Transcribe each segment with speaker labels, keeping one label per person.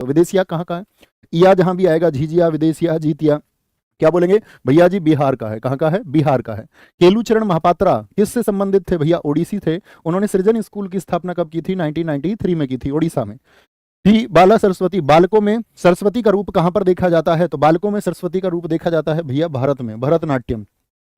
Speaker 1: तो विदेशिया कहाँ का है? इया जहां भी आएगा, झिझिया, विदेशिया, जीतिया, क्या बोलेंगे भैया जी? बिहार का है। कहाँ का है? बिहार का है। केलूचरण महापात्रा किससे संबंधित थे भैया? ओडिसी थे। उन्होंने सृजन स्कूल की स्थापना कब की थी? 1993 में की थी, ओडिशा में। थी बाला सरस्वती। बालकों में सरस्वती का रूप कहां पर देखा जाता है? तो बालकों में सरस्वती का रूप देखा जाता है भैया भारत में, भरतनाट्यम।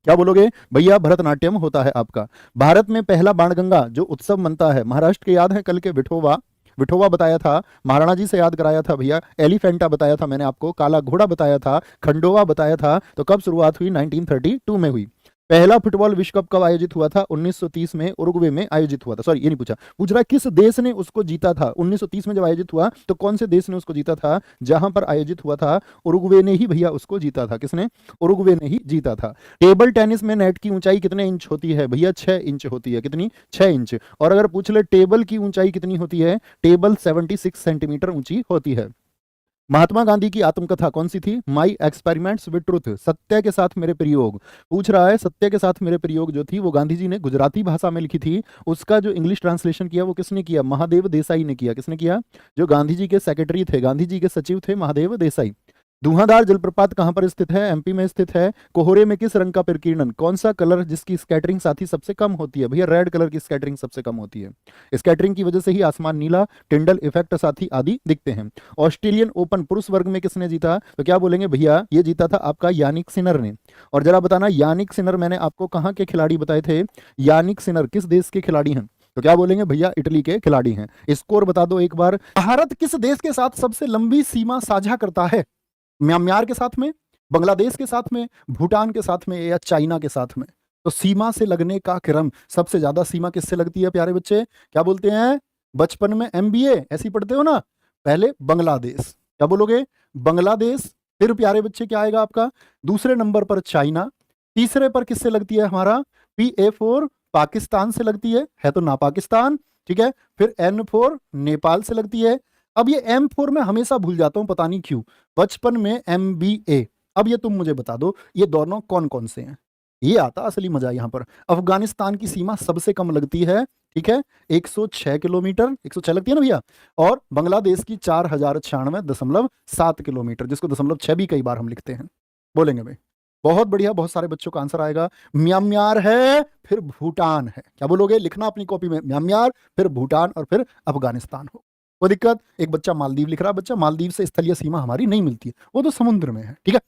Speaker 1: क्या बोलोगे भैया? भरतनाट्यम होता है आपका। भारत में पहला बाणगंगा जो उत्सव मनता है, महाराष्ट्र के याद है कल के विठोबा? विठोबा बताया था, महाराणा जी से याद कराया था भैया। एलिफेंटा बताया था मैंने आपको, काला घोड़ा बताया था, खंडोवा बताया था। तो कब शुरुआत हुई? 1932 में हुई। पहला फुटबॉल विश्व कप कब आयोजित हुआ था? 1930 में उरुग्वे में आयोजित हुआ था। सॉरी, ये नहीं पूछा, पूछ रहा है किस देश ने उसको जीता था। 1930 में जब आयोजित हुआ तो कौन से देश ने उसको जीता था? जहां पर आयोजित हुआ था उरुग्वे ने ही भैया उसको जीता था। किसने? उरुग्वे ने ही जीता था। टेबल टेनिस में नेट की ऊंचाई कितने इंच होती है भैया? 6 इंच होती है। कितनी? 6 इंच। और अगर पूछ ले टेबल की ऊंचाई कितनी होती है? टेबल 76 सेंटीमीटर ऊंची होती है। महात्मा गांधी की आत्मकथा कौन सी थी? माई एक्सपेरिमेंट्स विद ट्रुथ, सत्य के साथ मेरे प्रयोग। पूछ रहा है सत्य के साथ मेरे प्रयोग जो थी वो गांधी जी ने गुजराती भाषा में लिखी थी। उसका जो इंग्लिश ट्रांसलेशन किया वो किसने किया? महादेव देसाई ने किया। किसने किया? जो गांधी जी के सेक्रेटरी थे, गांधी जी के सचिव थे, महादेव देसाई। धुआंधार जलप्रपात कहां पर स्थित है? एमपी में स्थित है। कोहरे में किस रंग का प्रकीर्णन, कौन सा कलर जिसकी स्कैटरिंग साथी सबसे कम होती है भैया? रेड कलर की स्कैटरिंग सबसे कम होती है। स्कैटरिंग की वजह से ही आसमान नीला, टिंडल इफेक्ट साथी आदि दिखते हैं। ऑस्ट्रेलियन ओपन पुरुष वर्ग में किसने जीता? तो क्या बोलेंगे भैया? ये जीता था आपका यानिक सिनर ने। और जरा बताना, यानिक सिनर मैंने आपको कहाँ के खिलाड़ी बताए थे? यानिक सिनर किस देश के खिलाड़ी हैं? तो क्या बोलेंगे भैया? इटली के खिलाड़ी हैं। स्कोर बता दो एक बार। भारत किस देश के साथ सबसे लंबी सीमा साझा करता है? म्यांमार के साथ में, बांग्लादेश के साथ में, भूटान के साथ में, या चाइना के साथ में? तो सीमा से लगने का क्रम, सबसे ज्यादा सीमा किससे लगती है प्यारे बच्चे? क्या बोलते हैं? बचपन में एमबीए ऐसी पढ़ते हो ना, पहले बांग्लादेश। क्या बोलोगे? बांग्लादेश। फिर प्यारे बच्चे क्या आएगा आपका? दूसरे नंबर पर चाइना। तीसरे पर किससे लगती है हमारा? PA4 पाकिस्तान से लगती है तो ना पाकिस्तान। ठीक है। फिर N4 नेपाल से लगती है। अब ये M4 में हमेशा भूल जाता हूं, पता नहीं क्यों, बचपन में MBA। अब ये तुम मुझे बता दो ये दोनों कौन कौन से हैं? ये आता असली मजा यहाँ पर। अफगानिस्तान की सीमा सबसे कम लगती है, ठीक है, 106 किलोमीटर, 106 लगती है ना भैया। और बांग्लादेश की 4096.7 किलोमीटर, जिसको 0.6 भी कई बार हम लिखते हैं। बोलेंगे भाई? बहुत बढ़िया, बहुत सारे बच्चों का आंसर आएगा। म्यांमार है, फिर भूटान है। क्या बोलोगे? लिखना अपनी कॉपी में, म्यांमार, फिर भूटान, और फिर अफगानिस्तान हो। कोई दिक्कत? एक बच्चा मालदीव लिख रहा, बच्चा मालदीव से स्थलीय सीमा हमारी नहीं मिलती है, वो तो समुद्र में है। ठीक है।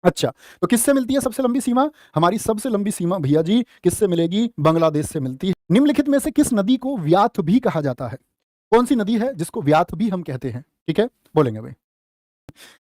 Speaker 1: अच्छा, तो किससे मिलती है सबसे लंबी सीमा? हमारी सबसे लंबी सीमा भैया जी किससे मिलेगी? बांग्लादेश से मिलती है। निम्नलिखित में से किस नदी को व्याथ भी कहा जाता है? कौन सी नदी है जिसको व्याथ भी हम कहते हैं? ठीक है, बोलेंगे भाई।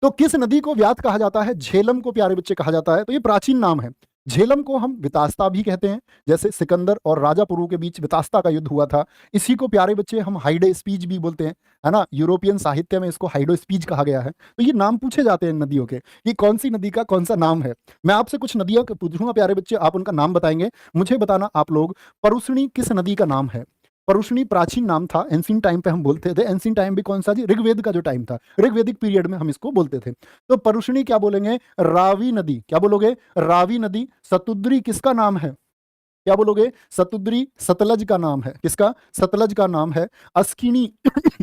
Speaker 1: तो किस नदी को व्याथ कहा जाता है? झेलम को प्यारे बच्चे कहा जाता है। तो ये प्राचीन नाम है। झेलम को हम वितास्ता भी कहते हैं, जैसे सिकंदर और राजा पुरु के बीच वितास्ता का युद्ध हुआ था। इसी को प्यारे बच्चे हम हाइडे स्पीच भी बोलते हैं, है ना। यूरोपियन साहित्य में इसको हाइडो स्पीच कहा गया है। तो ये नाम पूछे जाते हैं नदियों के कि कौन सी नदी का कौन सा नाम है। मैं आपसे कुछ नदियां पूछूंगा प्यारे बच्चे, आप उनका नाम बताएंगे। मुझे बताना आप लोग, परुष्णी किस नदी का नाम है? परुष्णी प्राचीन नाम था, एंशिएंट टाइम पे हम बोलते थे। एंशिएंट टाइम भी कौन सा जी? ऋग्वेद का जो टाइम था, ऋग्वेदिक पीरियड में हम इसको बोलते थे। तो परुष्णी क्या बोलेंगे? रावी नदी। क्या बोलोगे? रावी नदी। सतुद्री किसका नाम है? क्या बोलोगे? सतुद्री सतलज का नाम है। किसका? सतलज का नाम है। अस्किनी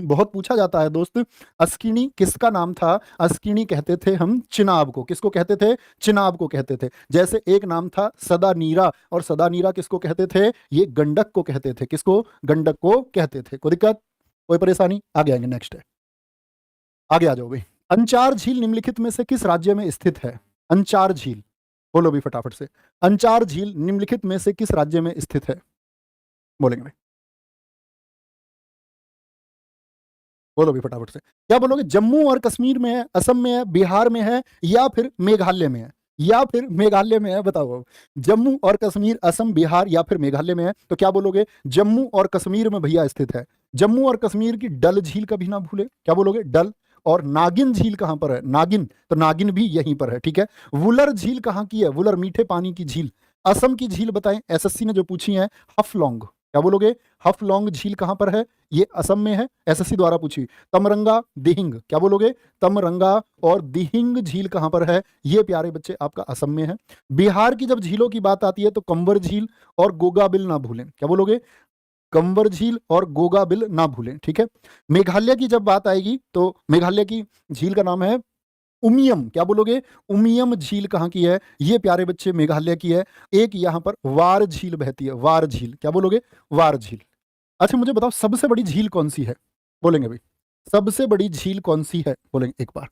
Speaker 1: बहुत पूछा जाता है दोस्त, अस्किनी किसका नाम था? अस्किनी कहते थे हम चिनाब को। किसको कहते थे? चिनाब को कहते थे। जैसे एक नाम था सदा नीरा, और सदा नीरा किसको कहते थे? ये गंडक को कहते थे। किसको? गंडक को कहते थे। कोई दिक्कत? कोई परेशानी? आगे आएंगे, नेक्स्ट है, आगे आ जाओ भाई। अंचार झील निम्नलिखित में से किस राज्य में स्थित है? अंचार झील, बोलो भी फटाफट से। अंचार झील निम्नलिखित में से किस राज्य में स्थित है? बोलेंगे भाई, बोलो भी फटाफट से। क्या बोलोगे? जम्मू और कश्मीर में है, असम में है, बिहार में है, या फिर मेघालय में है? या फिर मेघालय में है? बताओ अब। जम्मू और कश्मीर, असम, बिहार या फिर मेघालय में है, तो क्या बोलोगे? जम्मू और कश्मीर में भैया स्थित है। जम्मू और कश्मीर की डल झील कभी ना भूले। क्या बोलोगे? डल। और नागिन झील कहां पर है? नागिन, तो नागिन भी यहीं पर है। ठीक है। वुलर झील कहां की है? वुलर मीठे पानी की झील। असम की झील बताएं, एसएससी ने जो पूछी है। हफलौंग। क्या बोलोगे? हफलौंग झील कहां पर है? ये असम में है, एसएससी द्वारा पूछी। तमरंगा, दिहिंग। क्या बोलोगे? तमरंगा और दिहिंग झील कहां पर है? ये प्यारे बच्चे आपका असम में है। बिहार की जब झीलों की बात आती है तो कंवर झील और गोगाबिल ना भूलें। क्या बोलोगे? कंवर झील और गोगा बिल ना भूलें, ठीक है। मेघालय की जब बात आएगी तो मेघालय की झील का नाम है उमियम। क्या बोलोगे? उमियम झील कहाँ की है? ये प्यारे बच्चे मेघालय की है। एक यहाँ पर वार झील बहती है, वार झील। क्या बोलोगे? वार झील। अच्छा मुझे बताओ सबसे बड़ी झील कौन सी है? बोलेंगे भाई सबसे बड़ी झील कौन सी है? बोलेंगे एक बार,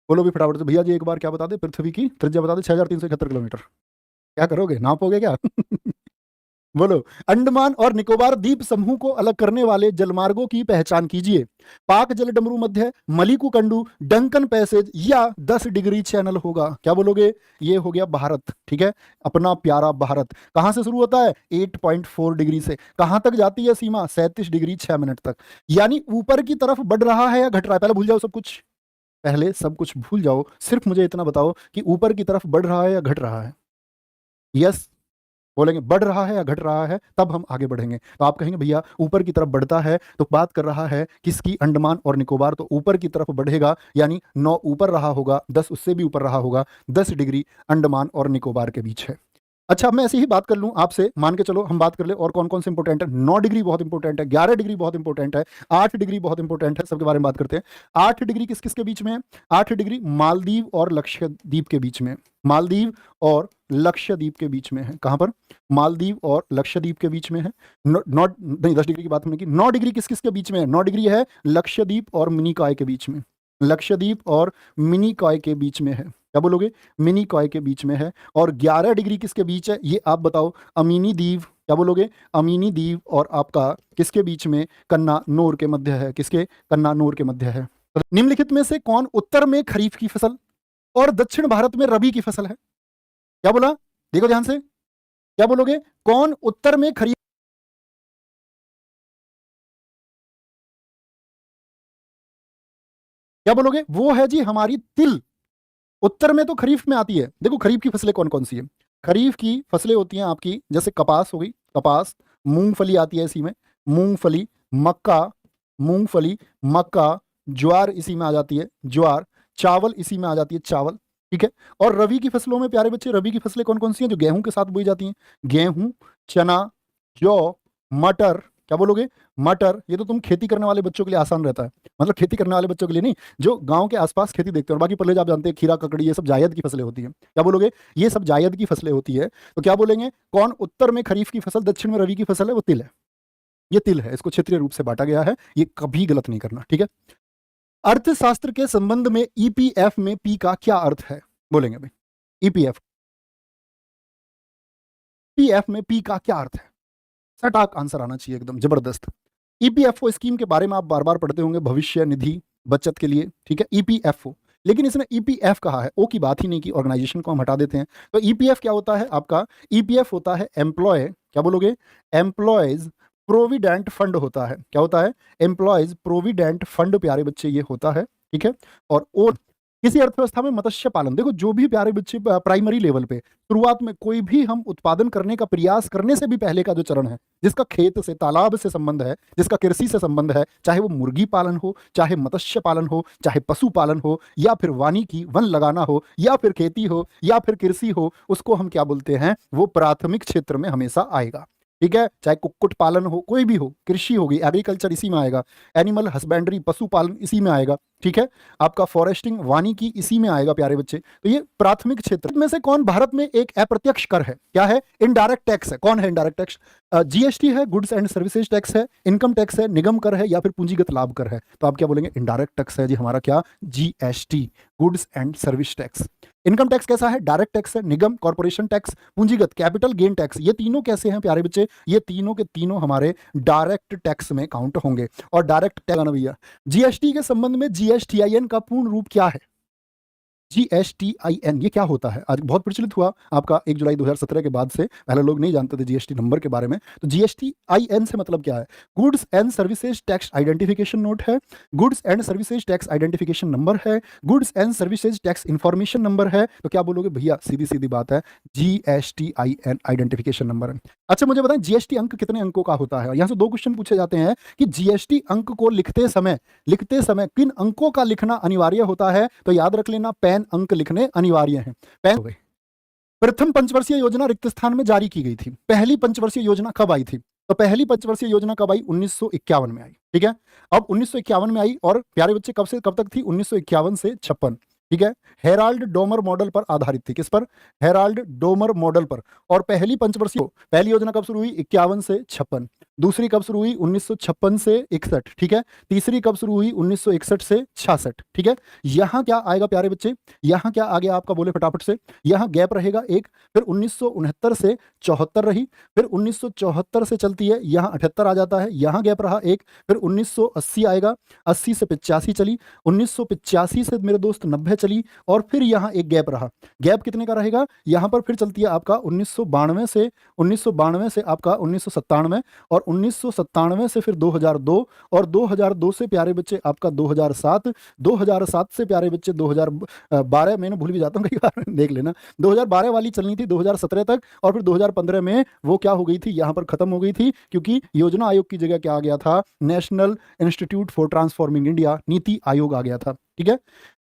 Speaker 1: बोलो भी फटाफट से। भैया जी एक बार क्या बता दे? पृथ्वी की त्रिज्या बता दे। 6371 किलोमीटर। क्या करोगे, नापोगे क्या? बोलो। अंडमान और निकोबार द्वीप समूह को अलग करने वाले जलमार्गों की पहचान कीजिए। पाक जल डमरू मध्य, मलिकू डंकन पैसेज या 10 डिग्री चैनल होगा। क्या बोलोगे? ये हो गया भारत, ठीक है, अपना प्यारा भारत। कहां से शुरू होता है? 8.4 डिग्री से। कहां तक जाती है सीमा? 37 डिग्री 6 मिनट तक। यानी ऊपर की तरफ बढ़ रहा है या घट रहा है? पहले भूल जाओ सब कुछ, पहले सब कुछ भूल जाओ, सिर्फ मुझे इतना बताओ कि ऊपर की तरफ बढ़ रहा है या घट रहा है? यस बोलेंगे बढ़ रहा है या घट रहा है, तब हम आगे बढ़ेंगे। तो आप कहेंगे भैया ऊपर की तरफ बढ़ता है, तो बात कर रहा है किसकी? अंडमान और निकोबार। तो ऊपर की तरफ बढ़ेगा यानी 9 ऊपर रहा होगा, 10 उससे भी ऊपर रहा होगा, 10 डिग्री अंडमान और निकोबार के बीच है। अच्छा मैं ऐसे ही बात कर लूं आपसे, मान के चलो हम बात कर ले और कौन कौन से इंपॉर्टेंट है। 9 डिग्री बहुत इंपॉर्टेंट है, 11 डिग्री बहुत इंपॉर्टेंट है, 8 डिग्री बहुत इंपॉर्टेंट है, सबके बारे में बात करते हैं। 8 डिग्री किस किस के बीच में है? 8 डिग्री मालदीव और लक्षद्वीप के बीच में। मालदीव और लक्षद्वीप के बीच में है। कहां पर? मालदीव और लक्षद्वीप के बीच में है। नहीं 10 डिग्री की बात हमने की। 9 डिग्री किस किस के बीच में है? 9 डिग्री है लक्षद्वीप और मिनिकॉय के बीच में। लक्षद्वीप और मिनिकॉय के बीच में है। क्या बोलोगे? मिनिकॉय के बीच में है। और 11 डिग्री किसके बीच है? ये आप बताओ। अमीनी द्वीप। क्या बोलोगे? अमीनी द्वीप और आपका किसके बीच में? कन्ना नोर के मध्य है। किसके? कन्ना नोर के मध्य है। निम्नलिखित में से कौन उत्तर में खरीफ की फसल और दक्षिण भारत में रबी की फसल है? क्या बोला? देखो ध्यान से, क्या बोलोगे? कौन उत्तर में खरीफ? क्या बोलोगे? वो है जी हमारी तिल। उत्तर में तो खरीफ में आती है। देखो खरीफ की फसलें कौन कौन सी है। खरीफ की फसलें होती हैं आपकी, जैसे कपास हो गई, कपास। मूंगफली आती है इसी में, मूंगफली। मक्का, मूंगफली, मक्का। ज्वार इसी में आ जाती है, ज्वार। चावल इसी में आ जाती है, चावल। ठीक है। और रबी की फसलों में प्यारे बच्चे, रबी की फसलें कौन कौन सी हैं जो गेहूं के साथ बोई जाती हैं? गेहूं, चना, जौ, मटर। क्या बोलोगे? मटर। ये तो तुम खेती करने वाले बच्चों के लिए आसान रहता है, मतलब खेती करने वाले बच्चों के लिए नहीं, जो गांव के आसपास खेती देखते हो। और बाकी पहले आप जानते हैं खीरा, ककड़ी, ये सब जायद की फसलें होती हैं। क्या बोलोगे? ये सब जायद की फसलें होती है। तो क्या बोलेंगे? कौन उत्तर में खरीफ की फसल, दक्षिण में रबी की फसल है? वो तिल है। ये तिल है, इसको क्षेत्रीय रूप से बांटा गया है, ये कभी गलत नहीं करना, ठीक है। अर्थशास्त्र के संबंध में ईपीएफ में पी का क्या अर्थ है? बोलेंगे भाई ईपीएफ, पीएफ में पी का क्या अर्थ है? सटाक आंसर आना चाहिए, एकदम जबरदस्त। ईपीएफओ स्कीम के बारे में आप बार बार पढ़ते होंगे, भविष्य निधि बचत के लिए, ठीक है, ईपीएफओ। लेकिन इसने ईपीएफ कहा है, ओ की बात ही नहीं की, ऑर्गेनाइजेशन को हम हटा देते हैं। तो ईपीएफ क्या होता है आपका? ईपीएफ होता है एम्प्लॉय, क्या बोलोगे? एम्प्लॉयज प्रोविडेंट फंड होता है। क्या होता है? एम्प्लॉयज प्रोविडेंट फंड प्यारे बच्चे ये होता है, ठीक है। और ओ किसी अर्थव्यवस्था में मत्स्य पालन, देखो जो भी प्यारे बच्चे प्राइमरी लेवल पे शुरुआत में कोई भी हम उत्पादन करने का प्रयास करने से भी पहले का जो चरण है, जिसका खेत से, तालाब से संबंध है, जिसका कृषि से संबंध है, चाहे वो मुर्गी पालन हो, चाहे मत्स्य पालन हो, चाहे पशु पालन हो, या फिर वानिकी वन लगाना हो, या फिर खेती हो, या फिर कृषि हो, उसको हम क्या बोलते हैं? वो प्राथमिक क्षेत्र में हमेशा आएगा, ठीक है। चाहे कुक्कुट पालन हो, कोई भी हो, कृषि होगी, एग्रीकल्चर इसी में आएगा, एनिमल हस्बेंड्री पशु पालन इसी में आएगा, ठीक है। आपका फॉरेस्टिंग वानिकी इसी में आएगा प्यारे बच्चे। तो ये प्राथमिक क्षेत्र में से कौन भारत में एक अप्रत्यक्ष कर है? क्या है? इनडायरेक्ट टैक्स है। कौन है इनडायरेक्ट टैक्स? जीएसटी है, गुड्स एंड सर्विसेज टैक्स है, इनकम टैक्स है, निगम कर है, या फिर पूंजीगत लाभ कर है। तो आप क्या बोलेंगे? इनडायरेक्ट टैक्स है जी हमारा, क्या? GST, goods and service tax. Income tax कैसा है? डायरेक्ट टैक्स है, निगम, कॉर्पोरेशन टैक्स, पूंजीगत, कैपिटल गेन टैक्स। ये तीनों कैसे हैं प्यारे बच्चे? ये तीनों के तीनों हमारे डायरेक्ट टैक्स में काउंट होंगे। और डायरेक्ट टैक्स ना भैया, जीएसटी के संबंध में जीएसटीआईएन का पूर्ण रूप क्या है? जीएसटीआईएन ये क्या होता है? आज बहुत प्रचलित हुआ आपका 1 जुलाई 2017 के बाद से, पहले लोग नहीं जानते थे जीएसटी नंबर के बारे में। तो जीएसटीआईएन से मतलब क्या है? Goods and services tax identification note है, goods and services tax identification number है, goods and services tax information number है। तो क्या बोलोगे भैया? सीधी सीधी बात है, जीएसटीआईएन आइडेंटिफिकेशन नंबर है। अच्छा मुझे बताएं जीएसटी अंक कितने अंकों का होता है? यहां से 2 क्वेश्चन पूछे जाते हैं कि जीएसटी अंक को लिखते समय किन अंकों का लिखना अनिवार्य होता है? तो याद रख लेना, पैन अंक लिखने अनिवार्य हैं। पैन हो गए। प्रथम पंचवर्षीय योजना रिक्त स्थान में जारी की गई थी। पहली पंचवर्षीय योजना कब आई थी? तो पहली पंचवर्षीय योजना कब आई? 1951 में आई। ठीक है, अब 1951 में आई और प्यारे बच्चे कब से कब तक थी? 1951 से 56। ठीक है, हेराल्ड डोमर मॉडल पर आधारित थी। किस पर? हेराल्ड डोमर मॉडल पर। और पहली पंचवर्षीय पहली योजना कब शुरू हुई? 51 से 56। दूसरी कब शुरू हुई? 1956 से 61। ठीक है, तीसरी कब शुरू हुई? 1961 से 66। ठीक है, यहां क्या आएगा प्यारे बच्चे? यहां क्या आ गया आपका? बोले फटाफट से। यहां गैप रहेगा एक, फिर 1969 से 74 रही, फिर 1974 से चलती है, यहां 78 आ जाता है, यहां गैप रहा एक, फिर 1980 आएगा, 80 से 85 चली, 1985 से मेरे दोस्त 90 चली, और फिर यहां एक गैप रहा। गैप कितने का रहेगा? यहां पर फिर चलती है आपका 1992 से आपका 1997, और 1997 से फिर 2002, और 2002 से प्यारे बच्चे आपका 2007, 2007 से प्यारे बच्चे 2012, मैंने भूल भी जाता हूँ कई बार, देख लेना, 2012 वाली चलनी थी 2017 तक, और फिर 2015 में वो क्या हो गई थी? यहां पर खत्म हो गई थी, क्योंकि योजना आयोग की जगह क्या आ गया था? National institute for transforming India, NITI Aayog आ गया था। ठीक है,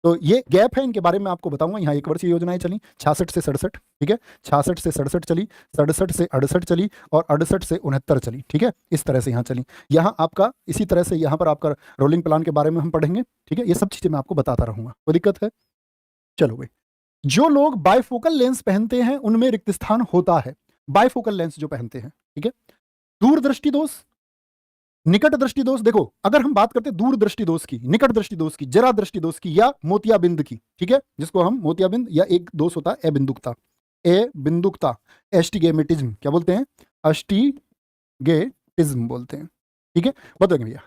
Speaker 1: तो ये गैप है, इनके बारे में आपको बताऊंगा। यहाँ एक वर्षीय योजनाएं चली 66 से 67। ठीक है, 66 से 67 चली, 67 से 68 चली, और 68 से 69 चली। ठीक है, इस तरह से यहाँ चली। यहाँ आपका इसी तरह से यहाँ पर आपका रोलिंग प्लान के बारे में हम पढ़ेंगे। ठीक है, ये सब चीजें मैं आपको बताता रहूंगा, कोई दिक्कत है? चलो भाई, जो लोग बायफोकल लेंस पहनते हैं उनमें रिक्त स्थान होता है। बायफोकल लेंस जो पहनते हैं, ठीक है, दूरदृष्टि दोष, निकट दृष्टि दोष। देखो, अगर हम बात करते हैं दूर दृष्टि दोष की, निकट दृष्टि दोष की, जरा दृष्टि दोष की, या मोतियाबिंद की, ठीक है, जिसको हम मोतियाबिंद, या एक दोष होता है अबिंदुकता, बिंदुकता, एस्टिगेमेटिज्म, क्या बोलते हैं? एस्टिगेटिज्म बोलते हैं। ठीक है, बताएंगे भैया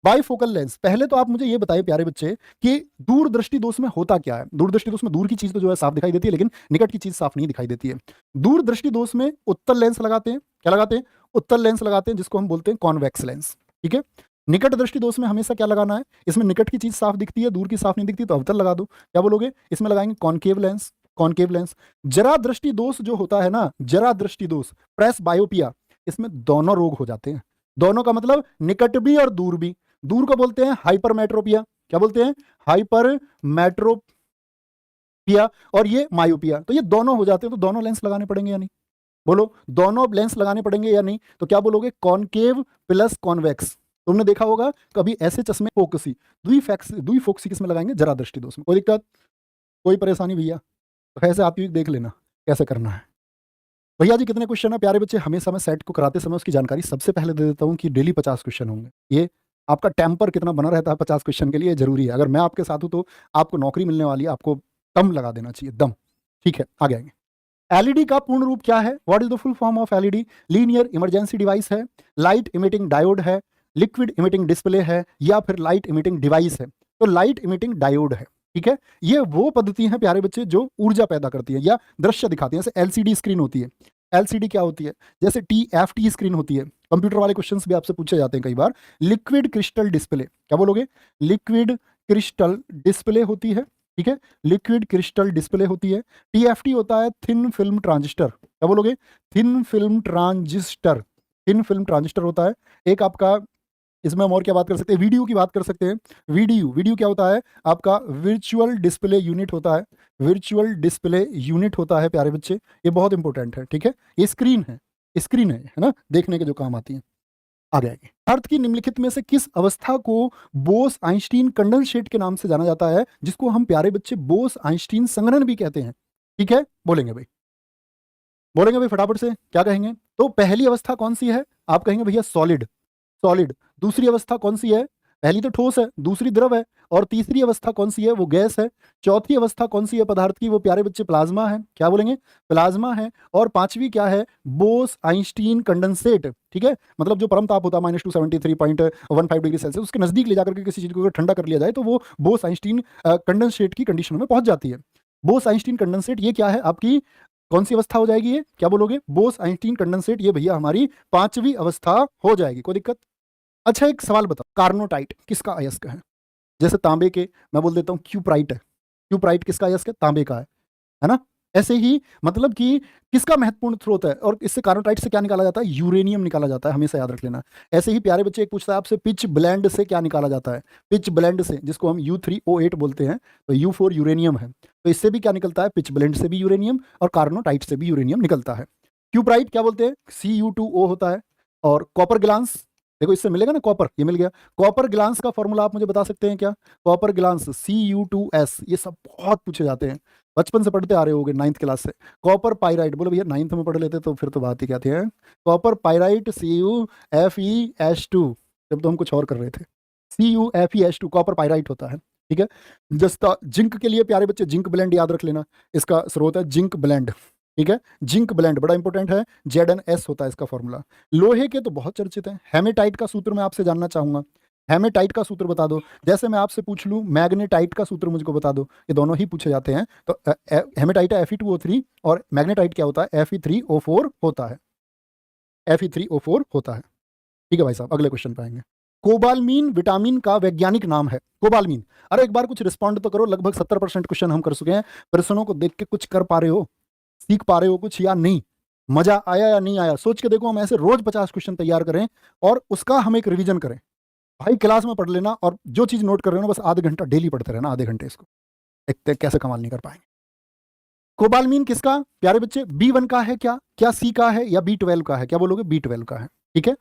Speaker 1: बाइफोकल लेंस। पहले तो आप मुझे ये बताइए प्यारे बच्चे कि दूरदृष्टि दोष में होता क्या है? दूरदृष्टि दोष में दूर की चीज तो जो है साफ दिखाई देती है, लेकिन निकट की चीज साफ नहीं दिखाई देती है। दूरदृष्टि दोष में उत्तल लेंस लगाते हैं। क्या लगाते हैं? उत्तल लेंस लगाते हैं, जिसको हम बोलते हैं कॉन्वेक्स लेंस। ठीक है, निकट दृष्टि दोष में हमेशा क्या लगाना है? इसमें निकट की चीज साफ दिखती है, दूर की साफ नहीं दिखती, तो अवतल लगा दो। क्या बोलोगे? इसमें लगाएंगे कॉनकेव लेंस, कॉनकेव लेंस। जरा दृष्टि दोष जो होता है ना, जरा दृष्टि दोष, प्रेस बायोपिया, इसमें दोनों रोग हो जाते हैं। दोनों का मतलब निकट भी और दूर भी। दूर को बोलते हैं हाइपरमेट्रोपिया। क्या बोलते हैं? हाइपरमेट्रोपिया। और ये मायोपिया। तो ये दोनों हो जाते हैं, तो दोनों लेंस लगाने पड़ेंगे या नहीं? बोलो, दोनों लेंस लगाने पड़ेंगे या नहीं? तो क्या बोलोगे? Concave plus convex. तुमने देखा होगा कभी ऐसे चश्मे फोकसी, द्विफोक्सी किसमें लगाएंगे? जरा दृष्टि दोष में। कोई दिक्कत, कोई परेशानी भैया? तो ऐसे आती हुई देख लेना कैसे करना है। भैया जी कितने क्वेश्चन है प्यारे बच्चे? हमेशा मैं सेट को कराते समय उसकी जानकारी सबसे पहले दे देता हूँ कि डेली 50 क्वेश्चन होंगे। ये आपका टेम्पर कितना बना रहता है 50 क्वेश्चन के लिए, जरूरी है। अगर मैं आपके साथ हूं तो आपको नौकरी मिलने वाली है, आपको दम लगा देना चाहिए, दम। ठीक है, आगे आएंगे। एलईडी का पूर्ण रूप क्या है? What is the full form of LED? Linear emergency device है, लाइट इमिटिंग डायोड है, लिक्विड इमिटिंग डिस्प्ले है, या फिर लाइट इमिटिंग डिवाइस है? तो लाइट इमिटिंग डायोड है। ठीक है, ये वो पद्धति है प्यारे बच्चे जो ऊर्जा पैदा करती है या दृश्य दिखाती है। जैसे एलसीडी स्क्रीन होती है। एलसीडी क्या होती है? जैसे टीएफटी स्क्रीन होती है। कंप्यूटर वाले क्वेश्चंस भी आपसे पूछे जाते हैं कई बार। लिक्विड क्रिस्टल डिस्प्ले, क्या बोलोगे? लिक्विड क्रिस्टल डिस्प्ले होती है। ठीक है, लिक्विड क्रिस्टल डिस्प्ले होती है। टीएफटी होता है थिन फिल्म ट्रांजिस्टर। क्या बोलोगे? Thin film transistor, thin film transistor होता है। एक आपका, इसमें हम और क्या बात कर सकते हैं? वीडियो की बात कर सकते हैं। वीडियो क्या होता है? आपका वर्चुअल डिस्प्ले यूनिट होता है। वर्चुअल डिस्प्ले यूनिट होता है प्यारे बच्चे, ये बहुत इंपॉर्टेंट है। ठीक है, ये स्क्रीन है, स्क्रीन है ना, देखने के जो काम आती है। आगे आगे, अर्थ की निम्नलिखित में से किस अवस्था को बोस आइंस्टीन कंडेंसेट के नाम से जाना जाता है, जिसको हम प्यारे बच्चे बोस आइंस्टीन संघनन भी कहते हैं? ठीक है, बोलेंगे भाई, बोलेंगे भाई फटाफट से, क्या कहेंगे? तो पहली अवस्था कौन सी है? आप कहेंगे भैया सॉलिड, सॉलिड। दूसरी अवस्था कौन सी है? पहली तो ठोस है, दूसरी द्रव है, और तीसरी अवस्था कौन सी है? वो गैस है। चौथी अवस्था कौन सी है पदार्थ की? वो प्यारे बच्चे प्लाज्मा है। क्या बोलेंगे? प्लाज्मा है। और पांचवी क्या है? Bose Einstein condensate. ठीक है, मतलब जो परम ताप होता है -273.15 डिग्री सेल्सियस, उसके नजदीक ले जाकर के किसी चीज को अगर ठंडा कर लिया जाए तो वो बोस आइंस्टीन कंडेंसेट की कंडीशन में पहुंच जाती है। बोस आइंस्टीन कंडेंसेट ये क्या है आपकी? कौन सी अवस्था हो जाएगी ये? क्या बोलोगे? बोस आइंस्टीन कंडेंसेट, ये भैया हमारी पांचवी अवस्था हो जाएगी। कोई दिक्कत? अच्छा, एक सवाल बताओ, कार्नोटाइट किसका अयस्क है? जैसे तांबे के मैं बोल देता हूँ क्यूप्राइट है। क्यूप्राइट किसका अयस्क है? तांबे का है ना? ऐसे ही मतलब कि किसका महत्वपूर्ण स्रोत है? और इससे कार्नोटाइट से क्या निकाला जाता है? यूरेनियम निकाला जाता है, हमेशा याद रख लेना। ऐसे ही प्यारे बच्चे एक पूछता है आपसे, पिच ब्लेंड से क्या निकाला जाता है? पिच ब्लेंड से, जिसको हम U3O8 बोलते हैं, तो U4 यूरेनियम है, तो इससे भी क्या निकलता है? पिच ब्लेंड से भी यूरेनियम, और कार्नोटाइट से भी यूरेनियम निकलता है। क्यूप्राइट क्या बोलते हैं? Cu2O होता है। और कॉपर ग्लांस, देखो इससे मिलेगा ना कॉपर, ये मिल गया। कॉपर ग्लांस का फॉर्मूला आप मुझे बता सकते हैं क्या? कॉपर ग्लांस Cu2S, ये सब बहुत पूछे जाते हैं, बचपन से पढ़ते आ रहे होगे 9th क्लास से। कॉपर पाइराइट, बोलो भैया 9th में पढ़ लेते तो फिर तो बात ही क्या थी। कॉपर पाइराइट CuFeS2, जब तो हम कुछ और कर रहे थे। CuFeS2 कॉपर पाइराइट होता है, ठीक है। जस्ता जिंक के लिए प्यारे बच्चे जिंक ब्लेंड याद रख लेना, इसका स्रोत है जिंक ब्लेंड, ठीक है। जिंक ब्लेंड बड़ा इंपॉर्टेंट है, ZnS होता है इसका फॉर्मूला। लोहे के तो बहुत चर्चित है। हेमेटाइट का सूत्र मैं आपसे जानना चाहूंगा, हेमेटाइट का सूत्र बता दो। जैसे मैं आपसे पूछ लूं मैग्नेटाइट का सूत्र मुझको बता दो, ये दोनों ही पूछे जाते हैं। तो हेमेटाइट है Fe2O3 और मैग्नेटाइट क्या होता है? Fe3O4 होता है, Fe3O4 होता है, ठीक है भाई साहब। अगले क्वेश्चन पे आएंगे। कोबालमीन विटामिन का वैज्ञानिक नाम है, कोबालमीन। अरे एक बार कुछ रिस्पॉन्ड तो करो, लगभग 70% क्वेश्चन हम कर चुके हैं। प्रश्नों को देख के कुछ कर पा रहे हो, सीख पा रहे हो कुछ या नहीं? मजा आया या नहीं आया? सोच के देखो, हम ऐसे रोज 50 क्वेश्चन तैयार करें और उसका हम एक रिवीजन करें। भाई क्लास में पढ़ लेना, और जो चीज नोट कर रहे हो ना बस आधे घंटा डेली पढ़ते रहना, आधे घंटे इसको, देखते कैसे कमाल नहीं कर पाएंगे। कोबालमीन किसका प्यारे बच्चे? B1 का है क्या, क्या C का है या B12 का है? क्या बोलोगे? B12 का है, ठीक है।